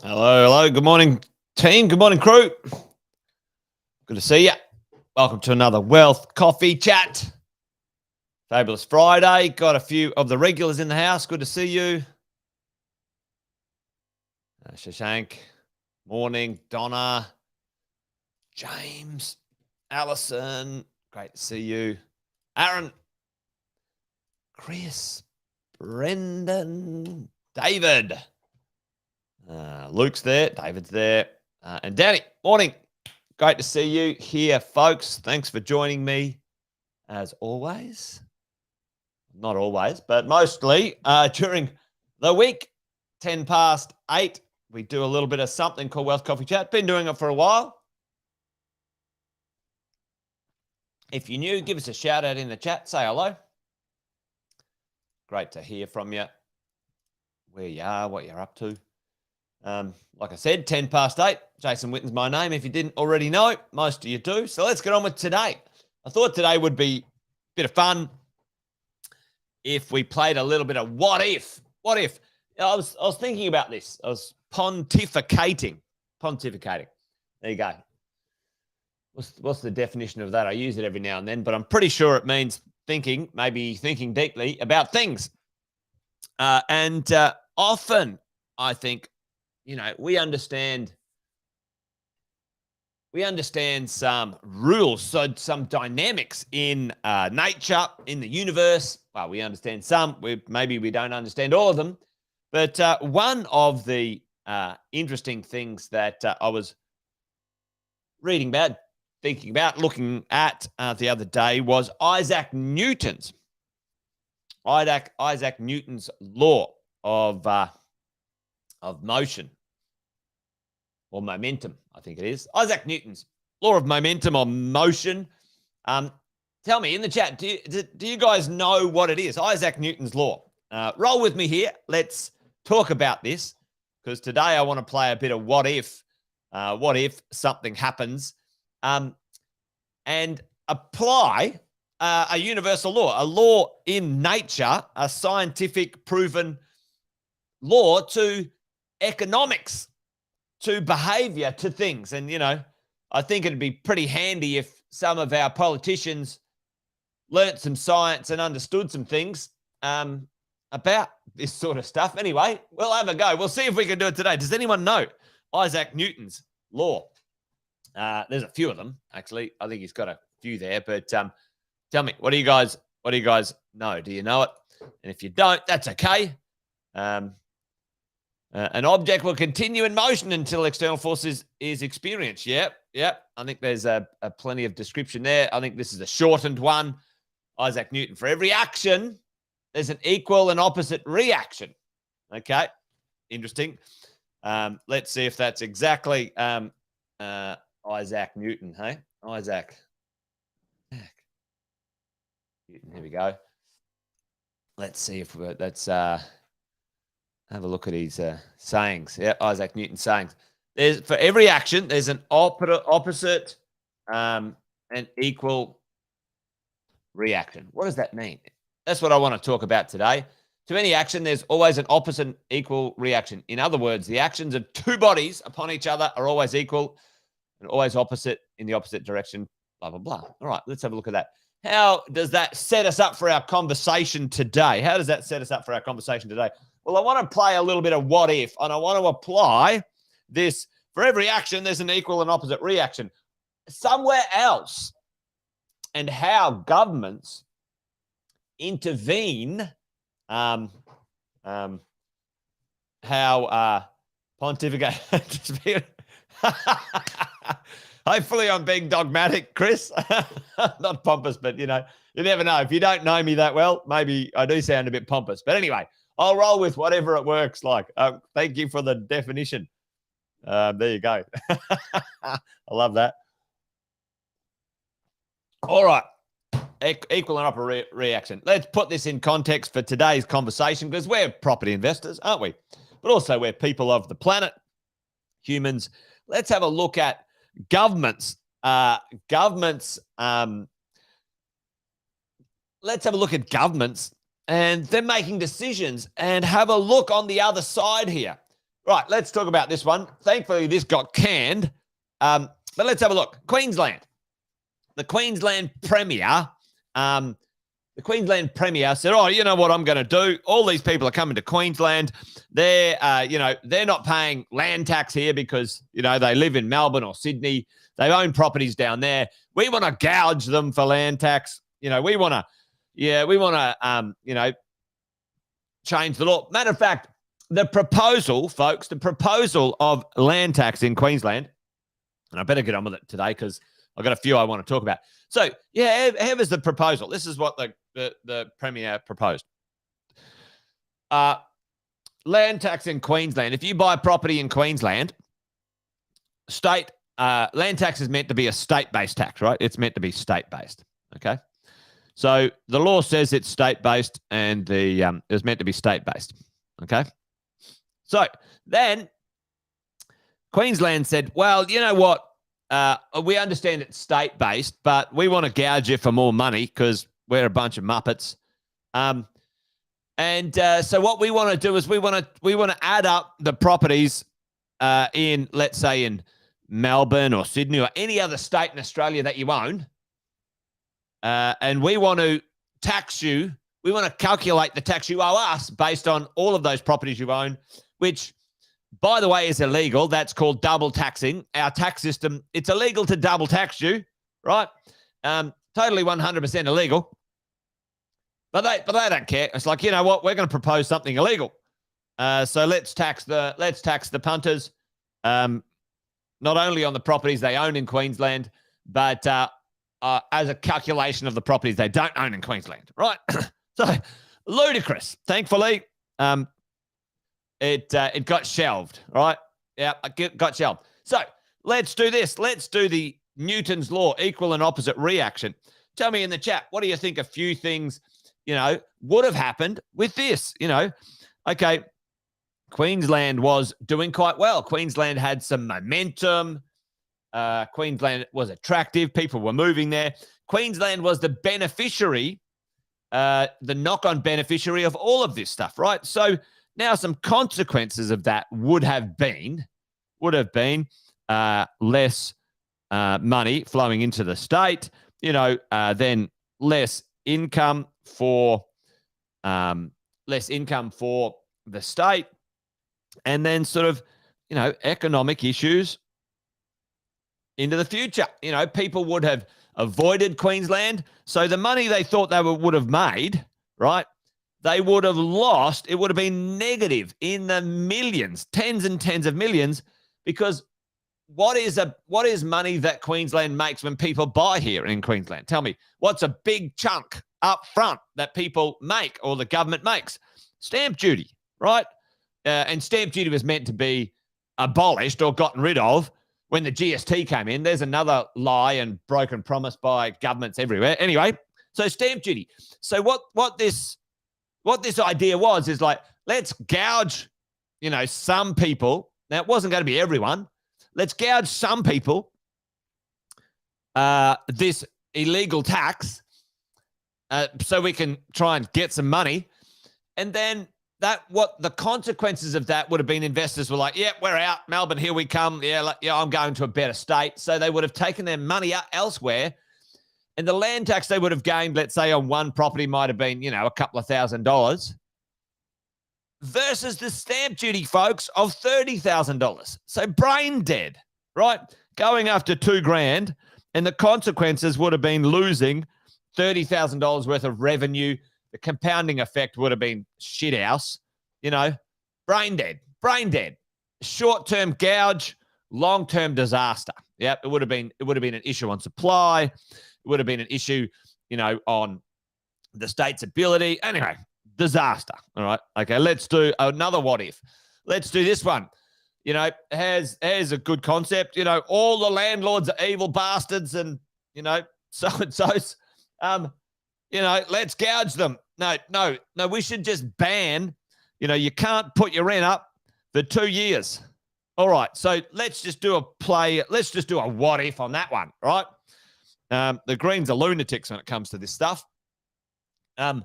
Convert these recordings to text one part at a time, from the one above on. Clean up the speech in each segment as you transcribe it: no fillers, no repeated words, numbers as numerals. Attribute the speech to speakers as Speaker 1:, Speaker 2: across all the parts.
Speaker 1: Hello. Good morning, team. Good morning, crew. Good to see you. Welcome to another Wealth Coffee Chat. Fabulous Friday. Got a few of the regulars in the house. Good to see you. Shashank. Morning. Donna. James. Allison. Great to see you. Aaron. Chris. Brendan. David. Luke's there. David's there. And Danny. Morning. Great to see you here, folks. Thanks for joining me as always. Not always, but mostly during the week, 10 past 8. We do a little bit of something called Wealth Coffee Chat. Been doing it for a while. If you're new, give us a shout out in the chat. Say hello. Great to hear from you, where you are, what you're up to. Like I said, 10 past 8. Jason Witten's my name. If you didn't already know, most of you do. So let's get on with today. I thought today would be a bit of fun if we played a little bit of what if. What if? I was thinking about this. I was pontificating. There you go. What's the definition of that? I use it every now and then, but I'm pretty sure it means thinking, maybe thinking deeply about things. And often, I think, we understand some rules, so some dynamics in nature, in the universe. Well, we understand some. Maybe we don't understand all of them. But one of the interesting things that I was reading about, thinking about, looking at the other day was Isaac Newton's law of motion. Or momentum, I think it is. Isaac Newton's law of momentum or motion. Tell me in the chat, do you guys know what it is? Isaac Newton's law. Roll with me here. Let's talk about this, because today I want to play a bit of what if something happens, and apply a universal law, a law in nature, a scientific proven law to economics, to behavior, to things. And, I think it'd be pretty handy if some of our politicians learnt some science and understood some things about this sort of stuff. Anyway, we'll have a go. We'll see if we can do it today. Does anyone know Isaac Newton's law? There's a few of them, actually. I think he's got a few there. But tell me, what do you guys know? Do you know it? And if you don't, that's okay. An object will continue in motion until external force is experienced. Yep. I think there's a plenty of description there. I think this is a shortened one. Isaac Newton. For every action, there's an equal and opposite reaction. Okay. Interesting. Let's see if that's exactly Isaac Newton. Hey, Isaac Newton. Here we go. Let's see if that's... have a look at his sayings. Yeah, Isaac Newton's sayings. For every action, there's an opposite and equal reaction. What does that mean? That's what I want to talk about today. To any action, there's always an opposite and equal reaction. In other words, the actions of two bodies upon each other are always equal and always opposite in the opposite direction blah, blah, blah. All right, let's have a look at that. How does that set us up for our conversation today? How does that set us up for our conversation today? Well, I want to play a little bit of what if, and I want to apply this. For every action, there's an equal and opposite reaction. Somewhere else, and how governments intervene, how pontificate. Hopefully I'm being dogmatic, Chris. Not pompous, but, you never know. If you don't know me that well, maybe I do sound a bit pompous. But anyway, I'll roll with whatever it works like. Thank you for the definition. There you go. I love that. All right. Equal and opposite reaction. Let's put this in context for today's conversation, because we're property investors, aren't we? But also we're people of the planet, humans. Let's have a look at governments. Let's have a look at governments and they're making decisions, and have a look on the other side here. Right, let's talk about this one. Thankfully, this got canned, but let's have a look. Queensland. The Queensland Premier said, oh, you know what I'm going to do? All these people are coming to Queensland. They're not paying land tax here because, they live in Melbourne or Sydney. They own properties down there. We want to gouge them for land tax. We want to change the law. Matter of fact, the proposal of land tax in Queensland, and I better get on with it today because I've got a few I want to talk about. So, here was the proposal. This is what the Premier proposed. Land tax in Queensland. If you buy property in Queensland, land tax is meant to be a state-based tax, right? It's meant to be state-based, okay? So the law says it's state-based, and it's meant to be state-based, okay? So then Queensland said, well, you know what? We understand it's state-based, but we want to gouge you for more money because we're a bunch of muppets. So what we want to do is we want to add up the properties in, let's say, in Melbourne or Sydney or any other state in Australia that you own, and we want to tax you. We want to calculate the tax you owe us based on all of those properties you own, which, by the way, is illegal. That's called double taxing. Our tax system, it's illegal to double tax you, right? Totally 100% illegal. But they don't care. It's like, you know what? We're going to propose something illegal. So let's tax the punters, not only on the properties they own in Queensland, but as a calculation of the properties they don't own in Queensland, right? So ludicrous. Thankfully, it got shelved, right? Yeah, it got shelved. So let's do this. Let's do the Newton's law, equal and opposite reaction. Tell me in the chat, what do you think a few things, would have happened with this? Okay, Queensland was doing quite well. Queensland had some momentum. Queensland was attractive. People were moving there. Queensland was the beneficiary, the knock-on beneficiary of all of this stuff, right? So now some consequences of that would have been less money flowing into the state, then less income for the state, and then sort of, economic issues into the future. People would have avoided Queensland. So the money they thought they would have made, right, they would have lost. It would have been negative in the millions, tens and tens of millions, because what is money that Queensland makes when people buy here in Queensland? Tell me, what's a big chunk up front that people make or the government makes? Stamp duty, right? And stamp duty was meant to be abolished or gotten rid of when the GST came in. There's another lie and broken promise by governments everywhere. Anyway, so stamp duty. So what this idea was is like, let's gouge, some people. Now, it wasn't going to be everyone. Let's gouge some people this illegal tax so we can try and get some money. And then what the consequences of that would have been, investors were like, yeah, we're out. Melbourne, here we come. Yeah, I'm going to a better state. So they would have taken their money out elsewhere And the land tax they would have gained, let's say, on one property might have been, a couple of $1,000 versus the stamp duty, folks, of $30,000. So brain dead, right? Going after $2,000, and the consequences would have been losing $30,000 worth of revenue. The compounding effect would have been shit house, brain dead. Short-term gouge, long-term disaster. Yep, it would have been an issue on supply. It would have been an issue, on the state's ability. Anyway, disaster. All right. Okay, let's do another what if. Let's do this one. Has a good concept. All the landlords are evil bastards and, so-and-so's. Let's gouge them. No, we should just ban, you can't put your rent up for 2 years. All right, so let's just do a what if on that one, right? The Greens are lunatics when it comes to this stuff. Okay.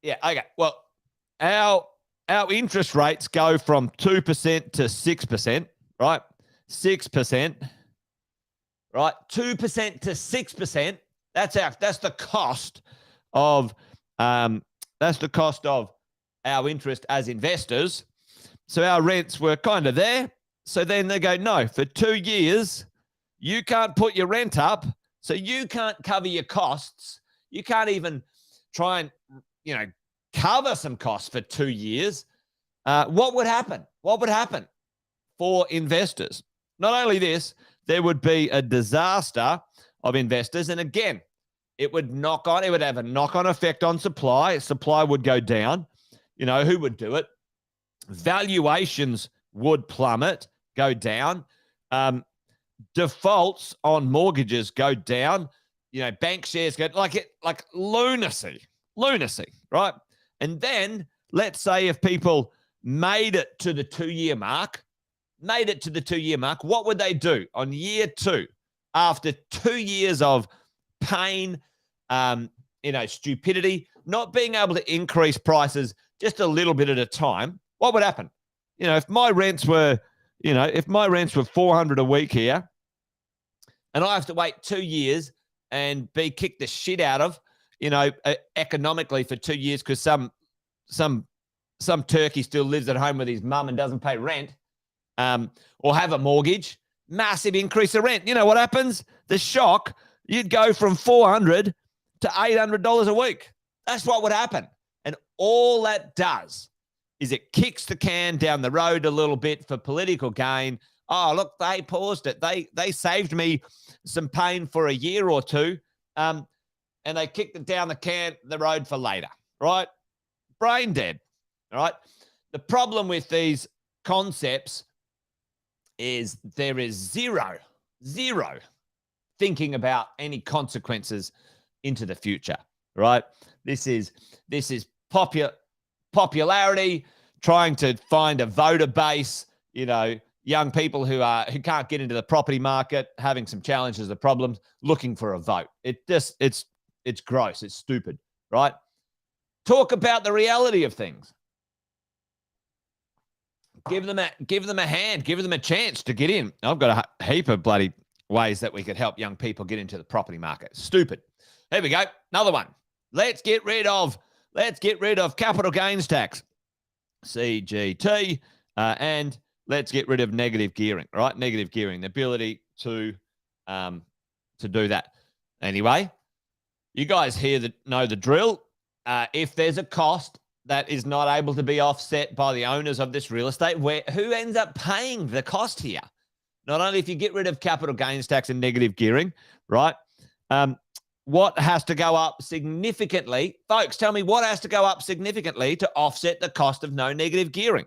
Speaker 1: Yeah, okay. Well, our interest rates go from 2% to 6%, right? 6%, right? 2% to 6%. That's the cost of our interest as investors. So our rents were kind of there. So then they go, no, for 2 years, you can't put your rent up. So you can't cover your costs. You can't even try and, cover some costs for 2 years. What would happen? What would happen for investors? Not only this, there would be a disaster of investors. And again, it would have a knock-on effect on supply. Supply would go down. Who would do it? Valuations would plummet, go down. Defaults on mortgages go down. Bank shares go like lunacy, right? And then let's say if people made it to the 2 year mark, what would they do on year 2 after 2 years of pain, stupidity, not being able to increase prices just a little bit at a time? What would happen? If my rents were $400 a week here, and I have to wait 2 years and be kicked the shit out of, economically for 2 years because some turkey still lives at home with his mum and doesn't pay rent, or have a mortgage, massive increase of rent. You know what happens? The shock, you'd go from $400 to $800 a week. That's what would happen. And all that does is it kicks the can down the road a little bit for political gain. Oh, look, they paused it. They saved me some pain for a year or two, and they kicked it down the road for later, right? Brain dead, all right? The problem with these concepts is there is zero thinking about any consequences into the future, right? This is popularity, trying to find a voter base, young people who can't get into the property market, having some challenges or problems, looking for a vote. It's gross. It's stupid, right? Talk about the reality of things. Give them a hand. Give them a chance to get in. I've got a heap of bloody ways that we could help young people get into the property market. Stupid. There we go. Another one. Let's get rid of capital gains tax, CGT, and let's get rid of negative gearing, right? Negative gearing, the ability to do that. Anyway, you guys here know the drill. If there's a cost that is not able to be offset by the owners of this real estate, who ends up paying the cost here? Not only if you get rid of capital gains tax and negative gearing, right? What has to go up significantly? Folks, tell me what has to go up significantly to offset the cost of no negative gearing,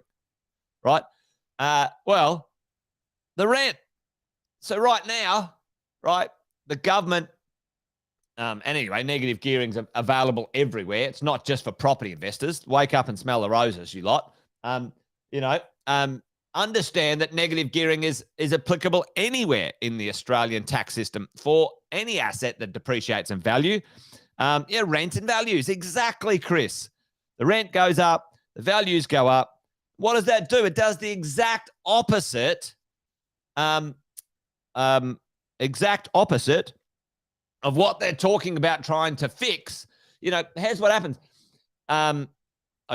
Speaker 1: right? Well, the rent. So right now, right, the government, and anyway, negative gearing's available everywhere. It's not just for property investors. Wake up and smell the roses, you lot. Understand that negative gearing is applicable anywhere in the Australian tax system for any asset that depreciates in value. Rent and values. Exactly, Chris. The rent goes up, the values go up. What does that do? It does the exact opposite exact opposite of what they're talking about trying to fix. Here's what happens. I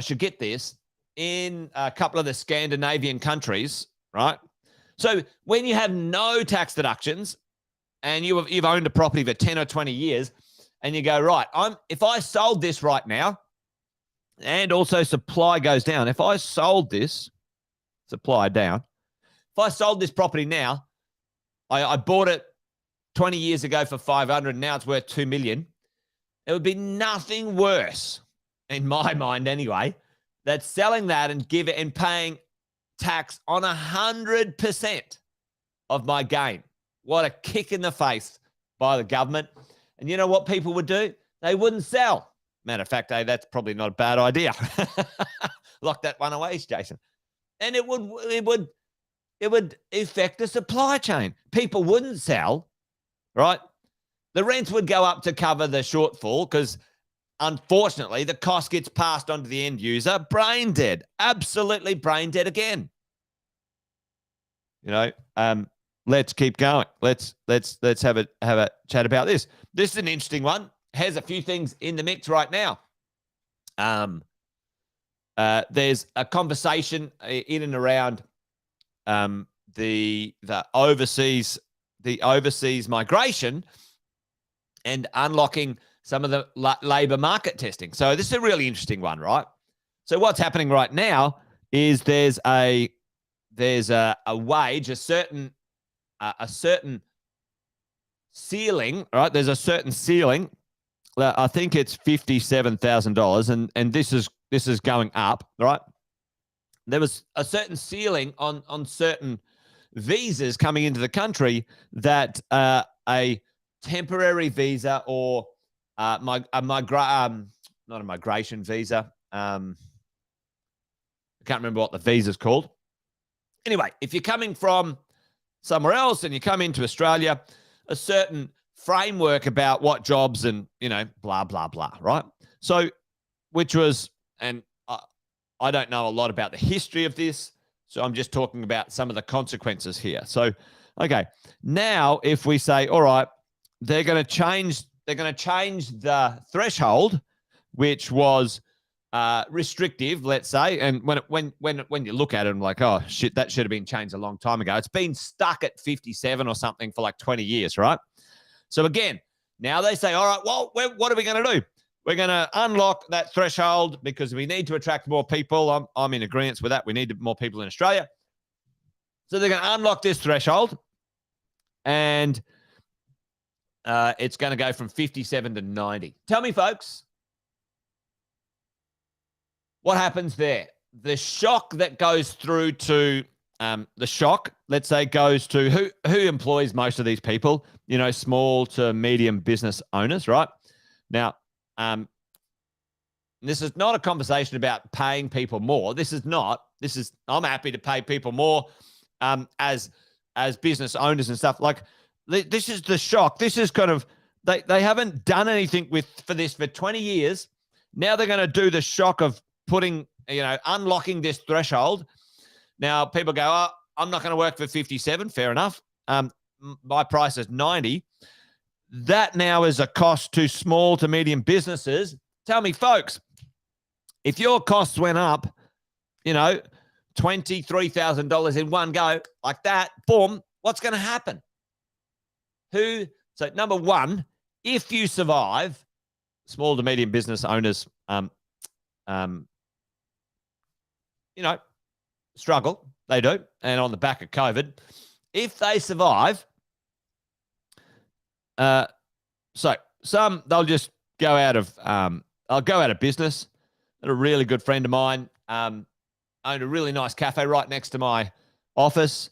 Speaker 1: should get this. In a couple of the Scandinavian countries, right? So when you have no tax deductions and you've owned a property for 10 or 20 years and you go, right, if I sold this right now, and also supply goes down. If I sold this, supply down. If I sold this property now, I bought it 20 years ago for 500, now it's worth 2 million. It would be nothing worse, in my mind anyway, that selling that and paying tax on 100% of my gain. What a kick in the face by the government. And you know what people would do? They wouldn't sell. Matter of fact, that's probably not a bad idea. Lock that one away, Jason. And it would affect the supply chain. People wouldn't sell, right? The rents would go up to cover the shortfall because, unfortunately, the cost gets passed on to the end user. Brain dead. Absolutely brain dead again. Let's keep going. Let's have a chat about this. This is an interesting one. Has a few things in the mix right now. There's a conversation in and around the overseas migration and unlocking some of the labor market testing. So this is a really interesting one, right? So what's happening right now is there's a wage, a certain ceiling, right? There's a certain ceiling. I think it's $57,000, and this is going up, right? There was a certain ceiling on certain visas coming into the country that a temporary visa or not a migration visa. I can't remember what the visa's called. Anyway, if you're coming from somewhere else and you come into Australia, a certain framework about what jobs and, blah, blah, blah, right? So, which was, and I don't know a lot about the history of this, so I'm just talking about some of the consequences here. So, okay, now if we say, all right, they're going to change the threshold, which was restrictive, let's say, and when you look at it, I'm like, oh shit, that should have been changed a long time ago. It's been stuck at 57 or something for like 20 years, right? So again, now they say, all right, well, what are we going to do? We're going to unlock that threshold because we need to attract more people. I'm in agreement with that. We need more people in Australia. So they're going to unlock this threshold, and it's going to go from 57 to 90. Tell me, folks, what happens there? The shock that goes through to let's say, goes to who employs most of these people, small to medium business owners, right? Now, this is not a conversation about paying people more. I'm happy to pay people more as business owners and stuff. Like, this is the shock. This is kind of, they haven't done anything for this for 20 years. Now they're going to do the shock of unlocking this threshold. Now people go, oh, I'm not going to work for 57. Fair enough. My price is 90. That now is a cost to small to medium businesses. Tell me, folks, if your costs went up, $23,000 in one go like that, boom, what's going to happen? So number one, if you survive, small to medium business owners, struggle. They do. And on the back of COVID, if they survive, so some, they'll just go out of, I'll go out of business. A really good friend of mine owned a really nice cafe right next to my office.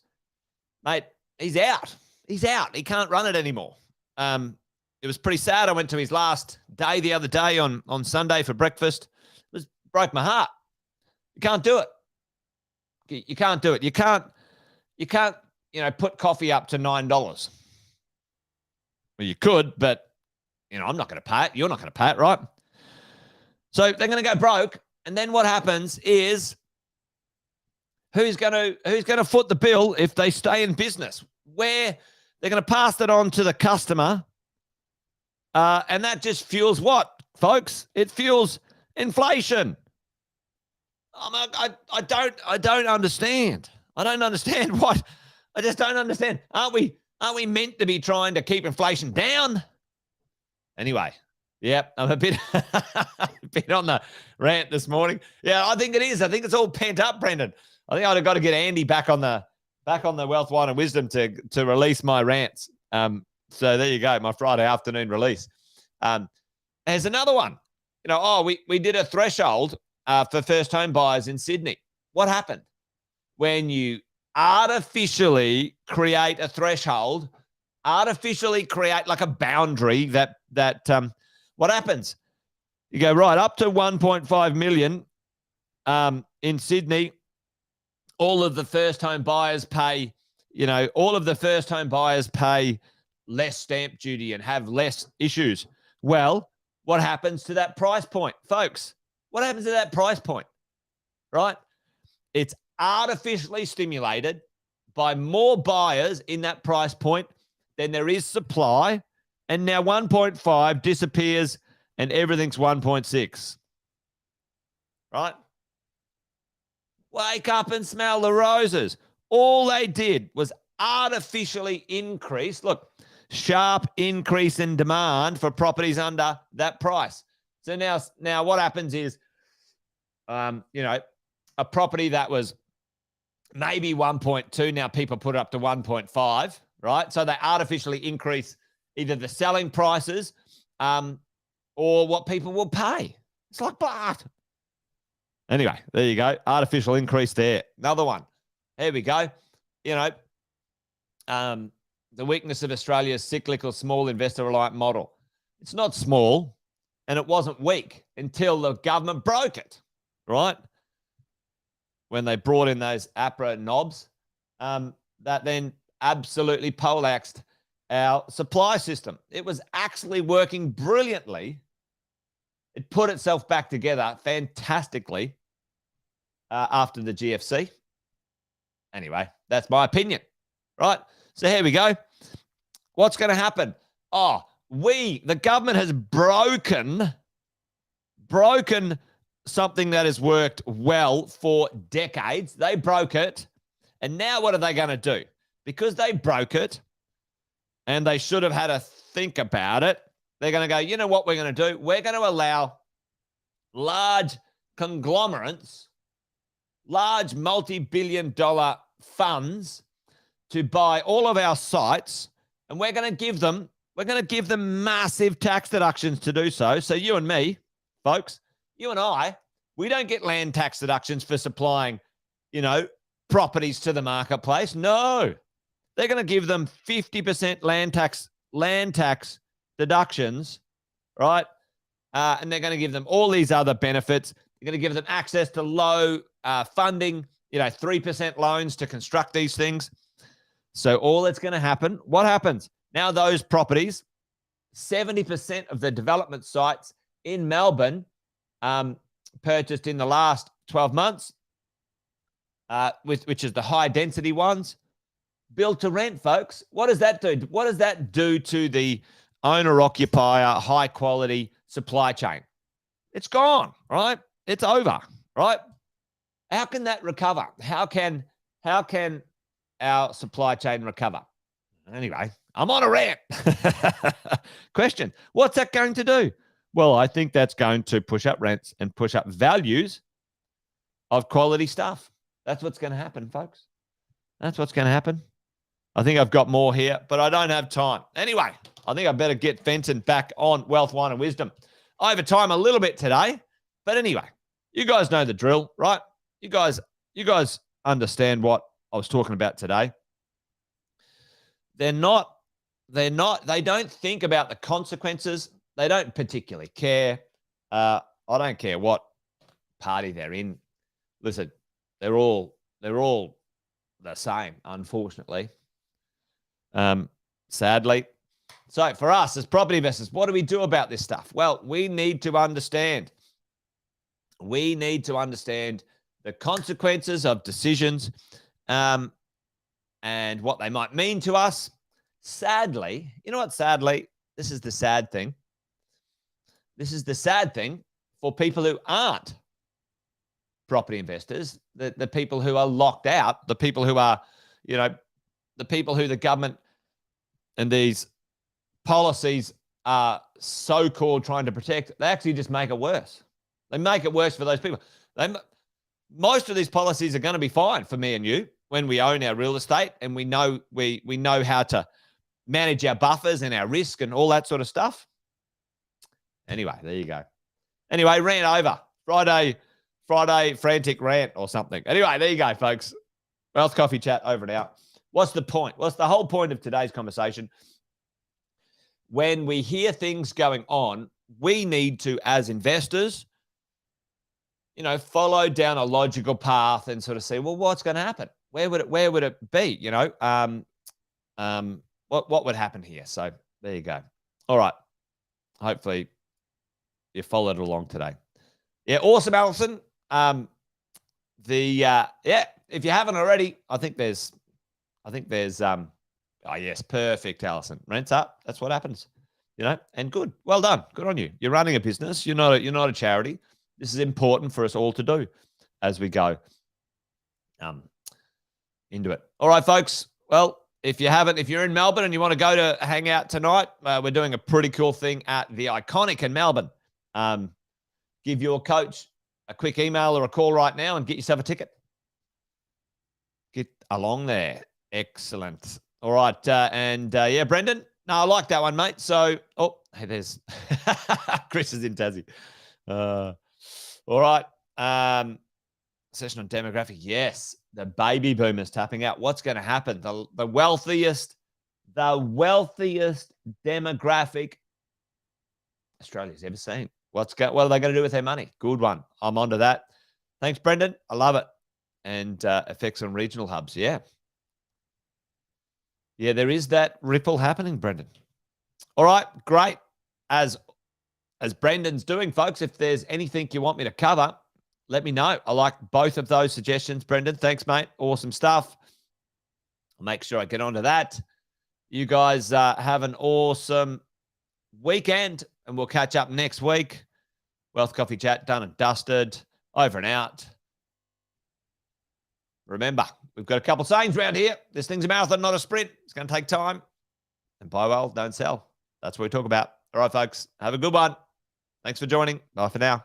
Speaker 1: Mate, he's out. He can't run it anymore. It was pretty sad. I went to his last day the other day on Sunday for breakfast. Broke my heart. You can't do it. You can't do it. You can't, put coffee up to $9. Well, you could, but, I'm not going to pay it. You're not going to pay it, right? So they're going to go broke. And then what happens is who's going to foot the bill if they stay in business? Where They're going to pass that on to the customer. And that just fuels what, folks? It fuels inflation. I don't understand. I don't understand what. I just don't understand. Aren't we meant to be trying to keep inflation down? Anyway, yep, I'm a bit on the rant this morning. Yeah, I think it is. I think it's all pent up, Brendan. I think I've got to get Andy back on the Wealth, Wine, and Wisdom to release my rants. So there you go, my Friday afternoon release. There's another one. We did a threshold for first home buyers in Sydney. What happened? When you artificially create a threshold, artificially create like a boundary that what happens? You go, right, up to 1.5 million in Sydney, all of the first home buyers pay, less stamp duty and have less issues. Well, what happens to that price point, folks? What happens to that price point, right? It's artificially stimulated by more buyers in that price point than there is supply. And now 1.5 disappears and everything's 1.6, right? Wake up and smell the roses. All they did was artificially increase. Look, sharp increase in demand for properties under that price. So now what happens is, a property that was maybe 1.2, now people put it up to 1.5, right? So they artificially increase either the selling prices or what people will pay. It's like, but anyway, there you go. Artificial increase there. Another one. There we go. The weakness of Australia's cyclical small investor reliant model. It's not small and it wasn't weak until the government broke it, right? When they brought in those APRA knobs, that then absolutely poleaxed our supply system. It was actually working brilliantly. It put itself back together fantastically after the GFC. Anyway, that's my opinion, right? So here we go. What's going to happen? The government has broken something that has worked well for decades. They broke it. And now what are they going to do? Because they broke it and they should have had a think about it, they're going to go, you know what we're going to do? We're going to allow large conglomerates, large multi-billion-dollar funds to buy all of our sites, and we're going to give them massive tax deductions to do so. So you and me, folks, you and I, we don't get land tax deductions for supplying, properties to the marketplace. No, they're going to give them 50% land tax deductions, right? And they're going to give them all these other benefits. They're going to give them access to low funding, 3% loans to construct these things. So all that's going to happen, what happens? Now those properties, 70% of the development sites in Melbourne purchased in the last 12 months, which is the high density ones, built to rent, folks. What does that do? What does that do to the owner-occupier, high-quality supply chain? It's gone, right? It's over, right? How can that recover? How can our supply chain recover? Anyway, I'm on a rant. Question, what's that going to do? Well, I think that's going to push up rents and push up values of quality stuff. That's what's going to happen, folks. That's what's going to happen. I think I've got more here, but I don't have time. Anyway, I think I better get Fenton back on Wealth, Wine, and Wisdom. Over time a little bit today, but anyway, you guys know the drill, right? You guys understand what I was talking about today. They don't think about the consequences. They don't particularly care. I don't care what party they're in. Listen, they're all the same, unfortunately. Sadly. So for us as property investors, what do we do about this stuff? Well, we need to understand. We need to understand the consequences of decisions and what they might mean to us. sadly, you know what? Sadly, this is the sad thing. This is the sad thing for people who aren't property investors, the people who are locked out, the people who are, the people who the government and these policies are so-called trying to protect. They actually just make it worse. They make it worse for those people. Most of these policies are going to be fine for me and you when we own our real estate and we know how to manage our buffers and our risk and all that sort of stuff. Anyway, there you go. Anyway, rant over. Friday frantic rant or something. Anyway, there you go, folks. Wealth Coffee Chat over and out. What's the point? What's the whole point of today's conversation? When we hear things going on, we need to, as investors, follow down a logical path and sort of see, well, what's going to happen? Where would it be? What would happen here? So there you go. All right. Hopefully you followed along today. Yeah, awesome, Alison. If you haven't already, I think there's oh yes, perfect, Alison. Rent's up. That's what happens. And good. Well done. Good on you. You're running a business. You're not a charity. This is important for us all to do as we go into it. All right, folks. Well, if you're in Melbourne and you want to go to hang out tonight, we're doing a pretty cool thing at the Iconic in Melbourne. Give your coach a quick email or a call right now and get yourself a ticket. Get along there. Excellent. All right. Brendan. No, I like that one, mate. So, hey, there's Chris is in Tassie. All right. Session on demographic. Yes. The baby boomers tapping out. What's going to happen? The wealthiest demographic Australia's ever seen. What are they going to do with their money? Good one. I'm onto that. Thanks, Brendan. I love it. And effects on regional hubs. Yeah. Yeah, there is that ripple happening, Brendan. All right, great. As Brendan's doing, folks, if there's anything you want me to cover, let me know. I like both of those suggestions, Brendan. Thanks, mate. Awesome stuff. I'll make sure I get onto that. You guys have an awesome weekend, and we'll catch up next week. Wealth Coffee Chat done and dusted. Over and out. Remember, we've got a couple sayings around here. This thing's a marathon, not a sprint. It's going to take time. And buy well, don't sell. That's what we talk about. All right, folks. Have a good one. Thanks for joining. Bye for now.